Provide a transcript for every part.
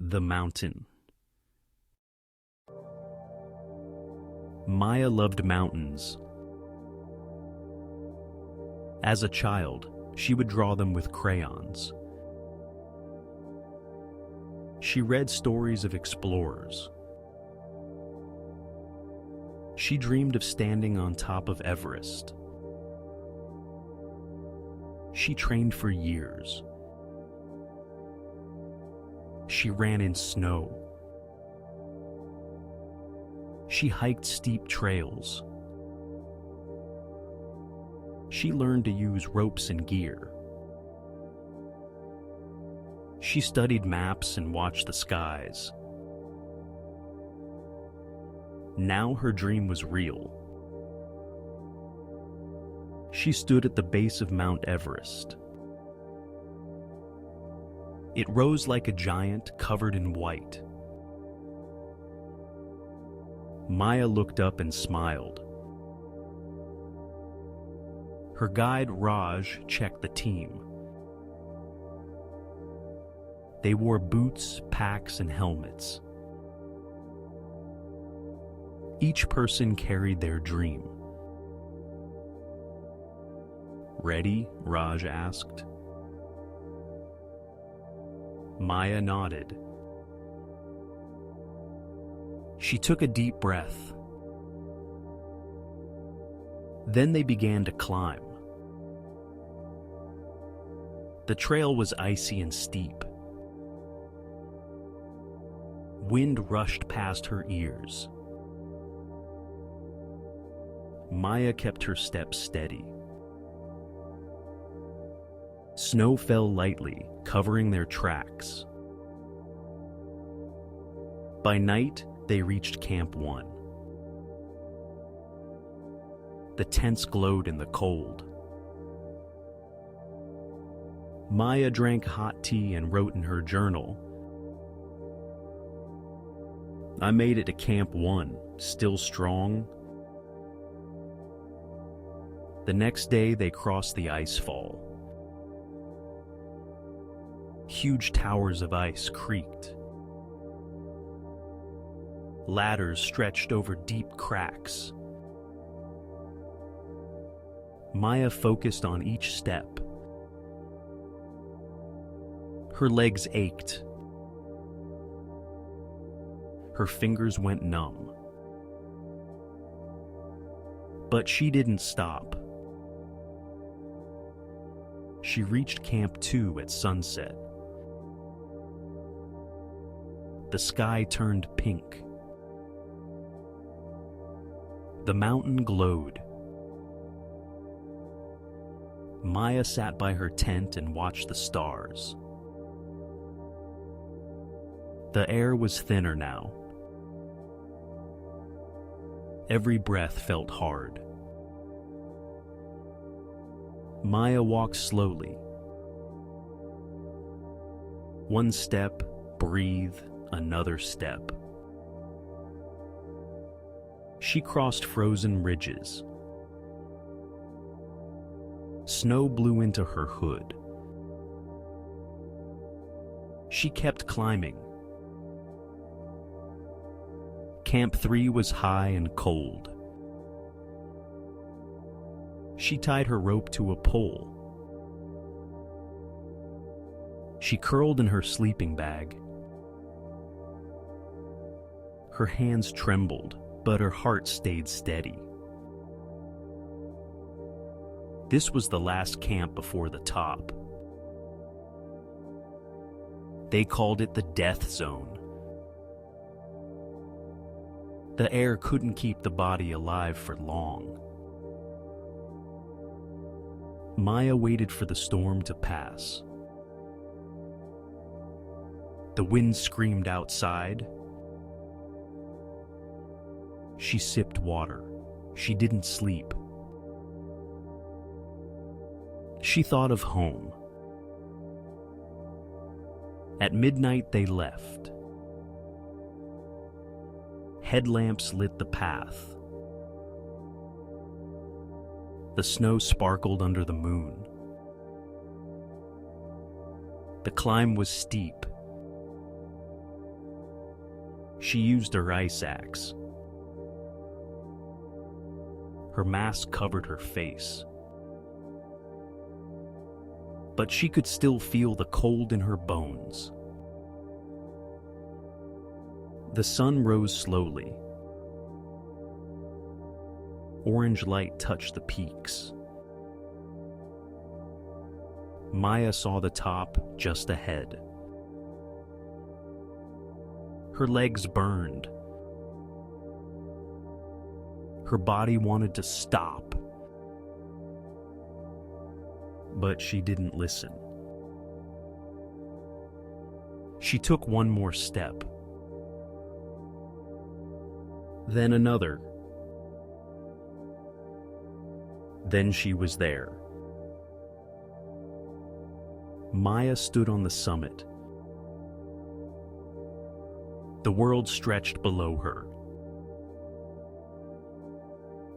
The mountain. Maya loved mountains. As a child, she would draw them with crayons. She read stories of explorers. She dreamed of standing on top of Everest. She trained for years. She ran in snow. She hiked steep trails. She learned to use ropes and gear. She studied maps and watched the skies. Now her dream was real. She stood at the base of Mount Everest. It rose like a giant covered in white. Maya looked up and smiled. Her guide Raj checked the team. They wore boots, packs, and helmets. Each person carried their dream. "Ready?" Raj asked. Maya nodded. She took a deep breath. Then they began to climb. The trail was icy and steep. Wind rushed past her ears. Maya kept her steps steady. Snow fell lightly, covering their tracks. By night, they reached Camp 1. The tents glowed in the cold. Maya drank hot tea and wrote in her journal, "I made it to Camp 1, still strong." The next day, they crossed the ice fall. Huge towers of ice creaked. Ladders stretched over deep cracks. Maya focused on each step. Her legs ached. Her fingers went numb. But she didn't stop. She reached Camp 2 at sunset. The sky turned pink. The mountain glowed. Maya sat by her tent and watched the stars. The air was thinner now. Every breath felt hard. Maya walked slowly. One step, breathe, another step. She crossed frozen ridges. Snow blew into her hood. She kept climbing. Camp 3 was high and cold. She tied her rope to a pole. She curled in her sleeping bag. Her hands trembled, but her heart stayed steady. This was the last camp before the top. They called it the death zone. The air couldn't keep the body alive for long. Maya waited for the storm to pass. The wind screamed outside. She sipped water. She didn't sleep. She thought of home. At midnight, they left. Headlamps lit the path. The snow sparkled under the moon. The climb was steep. She used her ice axe. Her mask covered her face, but she could still feel the cold in her bones. The sun rose slowly. Orange light touched the peaks. Maya saw the top just ahead. Her legs burned. Her body wanted to stop. But she didn't listen. She took one more step. Then another. Then she was there. Maya stood on the summit. The world stretched below her.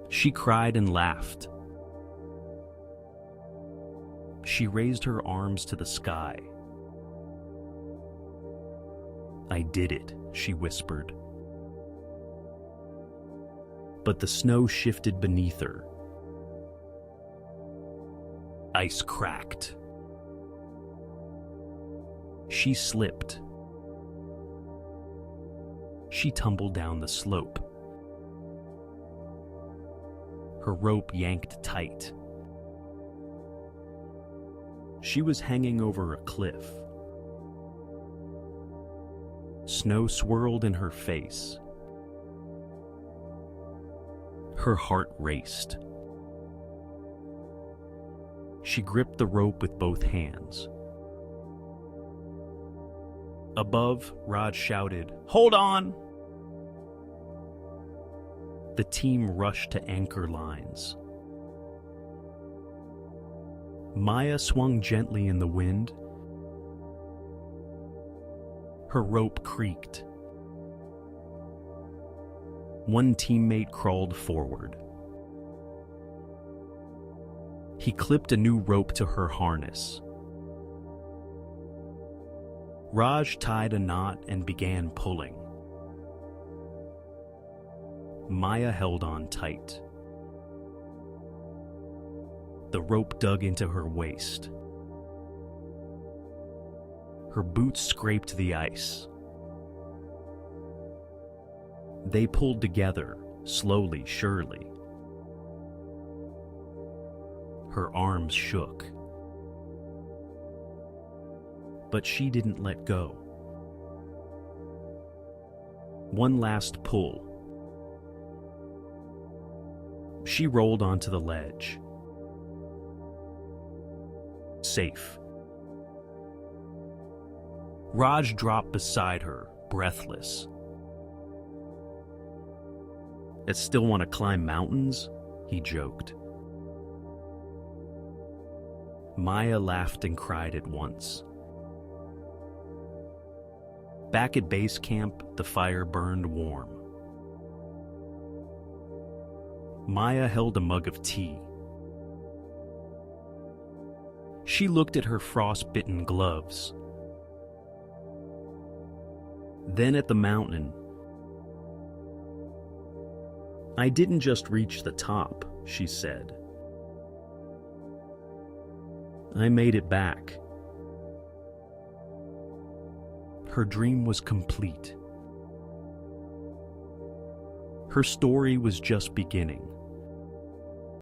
She cried and laughed. She raised her arms to the sky. "I did it," she whispered. But the snow shifted beneath her. Ice cracked. She slipped. She tumbled down the slope. Her rope yanked tight. She was hanging over a cliff. Snow swirled in her face. Her heart raced. She gripped the rope with both hands. Above, Raj shouted, "Hold on!" The team rushed to anchor lines. Maya swung gently in the wind. Her rope creaked. One teammate crawled forward. He clipped a new rope to her harness. Raj tied a knot and began pulling. Maya held on tight. The rope dug into her waist. Her boots scraped the ice. They pulled together, slowly, surely. Her arms shook. But she didn't let go. One last pull. She rolled onto the ledge. Safe. Raj dropped beside her, breathless. "I still want to climb mountains?" he joked. Maya laughed and cried at once. Back at base camp, the fire burned warm. Maya held a mug of tea. She looked at her frostbitten gloves. Then at the mountain. "I didn't just reach the top," she said. "I made it back." Her dream was complete. Her story was just beginning.